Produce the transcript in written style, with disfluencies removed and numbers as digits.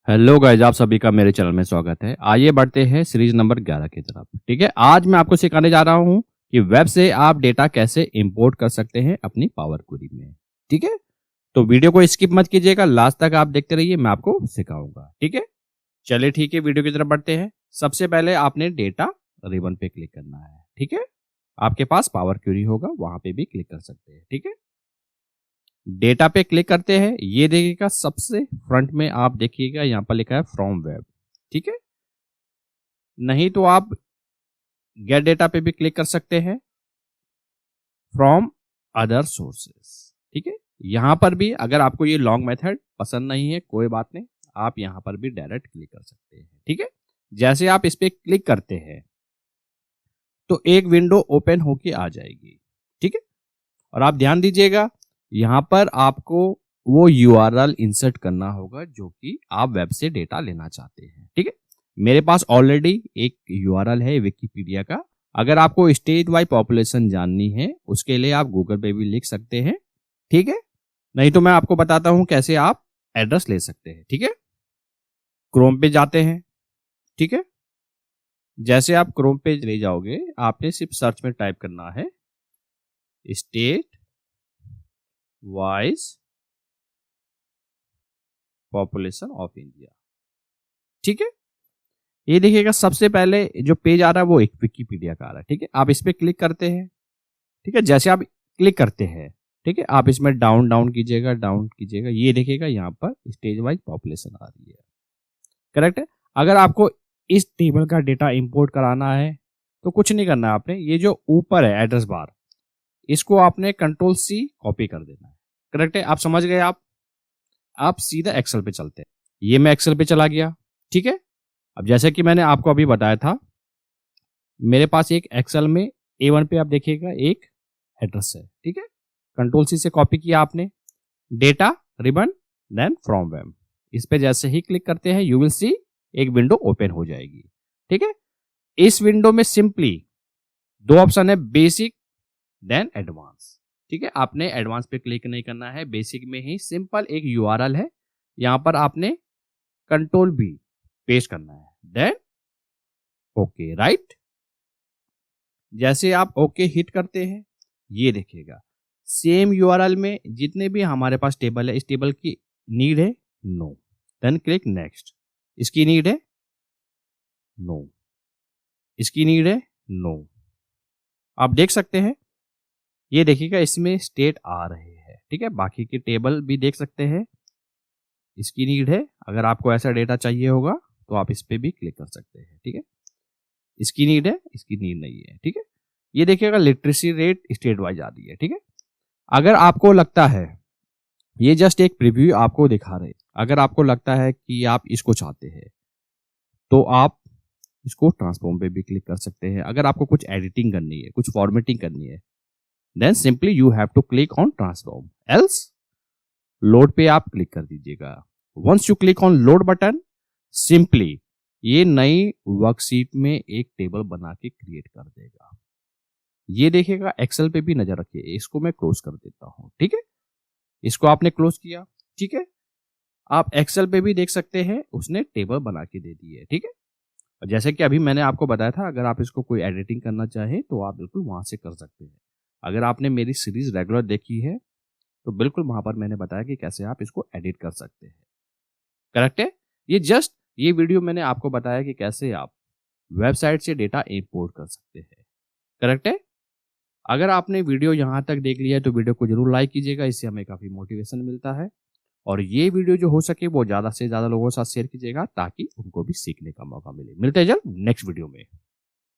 Hello guys, आप सभी का मेरे चैनल में स्वागत है। आइए बढ़ते हैं सीरीज नंबर 11 की तरफ। ठीक है, आज मैं आपको सिखाने जा रहा हूं कि वेब से आप डेटा कैसे इंपोर्ट कर सकते हैं अपनी पावर क्वेरी में। ठीक है, तो वीडियो को स्किप मत कीजिएगा, लास्ट तक आप देखते रहिए, मैं आपको सिखाऊंगा। ठीक है, चलिए ठीक है, वीडियो की तरफ बढ़ते हैं। सबसे पहले आपने डेटा रिबन पे क्लिक करना है। ठीक है, आपके पास पावर क्वेरी होगा, वहां पे भी क्लिक कर सकते हैं। ठीक है, डेटा पे क्लिक करते हैं, ये देखिएगा सबसे फ्रंट में आप देखिएगा यहाँ पर लिखा है फ्रॉम वेब। ठीक है, नहीं तो आप गेट डेटा पे भी क्लिक कर सकते हैं, फ्रॉम अदर सोर्सेस। ठीक है, यहां पर भी अगर आपको ये लॉन्ग मेथड पसंद नहीं है कोई बात नहीं, आप यहां पर भी डायरेक्ट क्लिक कर सकते हैं। ठीक है, जैसे आप इस पे क्लिक करते हैं तो एक विंडो ओपन होके आ जाएगी। ठीक है, और आप ध्यान दीजिएगा यहां पर आपको वो यूआरएल इंसर्ट करना होगा जो कि आप वेब से डेटा लेना चाहते हैं। ठीक है, मेरे पास ऑलरेडी एक यूआरएल है विकिपीडिया का। अगर आपको स्टेट वाइज पॉपुलेशन जाननी है उसके लिए आप गूगल पे भी लिख सकते हैं। ठीक है, नहीं तो मैं आपको बताता हूं कैसे आप एड्रेस ले सकते हैं। ठीक है, क्रोम पे जाते हैं। ठीक है, जैसे आप क्रोम पे ले जाओगे आपने सिर्फ सर्च में टाइप करना है state wise population of India. ठीक है, ये देखिएगा सबसे पहले जो पेज आ रहा है वो एक विकिपीडिया का आ रहा है। ठीक है, आप इस पे क्लिक करते हैं। ठीक है, जैसे आप क्लिक करते हैं, ठीक है, आप इसमें डाउन डाउन कीजिएगा, डाउन कीजिएगा, ये देखिएगा यहाँ पर स्टेज वाइज पॉपुलेशन आ रही है। करेक्ट है, अगर आपको इस टेबल का डेटा इंपोर्ट कराना है तो कुछ नहीं करना है आपने, ये जो ऊपर है एड्रेस बार इसको आपने कंट्रोल सी कॉपी कर देना है। करेक्ट है, आप समझ गए। आप सीधा एक्सेल पे चलते हैं, ये मैं एक्सेल पे चला गया। ठीक है, अब जैसे कि मैंने आपको अभी बताया था मेरे पास एक एक्सेल में A1 पे आप देखिएगा एक एड्रेस है। ठीक है, कंट्रोल सी से कॉपी किया आपने, data ribbon then from web, इस पे जैसे ही क्लिक करते हैं यू विल सी एक विंडो ओपन हो जाएगी। ठीक है, इस विंडो में सिंपली दो ऑप्शन है, बेसिक देन एडवांस। ठीक है, आपने एडवांस पे क्लिक नहीं करना है, बेसिक में ही सिंपल एक यूआरएल है, यहां पर आपने कंट्रोल बी पेस्ट करना है, देन ओके राइट। जैसे आप ओके हिट करते हैं ये देखिएगा सेम यूआरएल में जितने भी हमारे पास टेबल है, इस टेबल की नीड है नो, देन क्लिक नेक्स्ट। इसकी नीड है नो, इसकी नीड है नो। आप देख सकते हैं ये देखिएगा इसमें स्टेट आ रहे हैं। ठीक है, बाकी के टेबल भी देख सकते हैं, इसकी नीड है। अगर आपको ऐसा डेटा चाहिए होगा तो आप इस पे भी क्लिक कर सकते हैं। ठीक है, इसकी नीड है, इसकी नीड नहीं है। ठीक है, ये देखिएगा लिटरेसी रेट स्टेट वाइज आ रही है। ठीक है, अगर आपको लगता है ये जस्ट एक प्रीव्यू आपको दिखा रहे, अगर आपको लगता है कि आप इसको चाहते हैं तो आप इसको ट्रांसफॉर्म पे भी क्लिक कर सकते हैं। अगर आपको कुछ एडिटिंग करनी है, कुछ फॉर्मेटिंग करनी है, then simply you have to click on transform, else load पे आप क्लिक कर दीजिएगा। Once you click on load button, simply ये नई वर्कशीट में एक टेबल बना के क्रिएट कर देगा। ये देखिएगा एक्सेल पे भी नजर रखिए, इसको मैं क्लोज कर देता हूं। ठीक है, इसको आपने क्लोज किया। ठीक है, आप एक्सेल पे भी देख सकते हैं उसने टेबल बना के दे दी है। ठीक है, और जैसे कि अभी मैंने आपको बताया था अगर आप इसको कोई एडिटिंग करना चाहें तो आप बिल्कुल वहां से कर सकते हैं। अगर आपने मेरी सीरीज रेगुलर देखी है तो बिल्कुल वहां पर मैंने बताया कि कैसे आप इसको एडिट कर सकते हैं। करेक्ट है, ये वीडियो मैंने आपको बताया कि कैसे आप वेबसाइट से डेटा इंपोर्ट कर सकते हैं। करेक्ट है, अगर आपने वीडियो यहाँ तक देख लिया है तो वीडियो को जरूर लाइक कीजिएगा, इससे हमें काफी मोटिवेशन मिलता है। और ये वीडियो जो हो सके वो ज्यादा से ज्यादा लोगों के साथ शेयर कीजिएगा ताकि उनको भी सीखने का मौका मिले। मिलते हैं जल्द नेक्स्ट वीडियो में।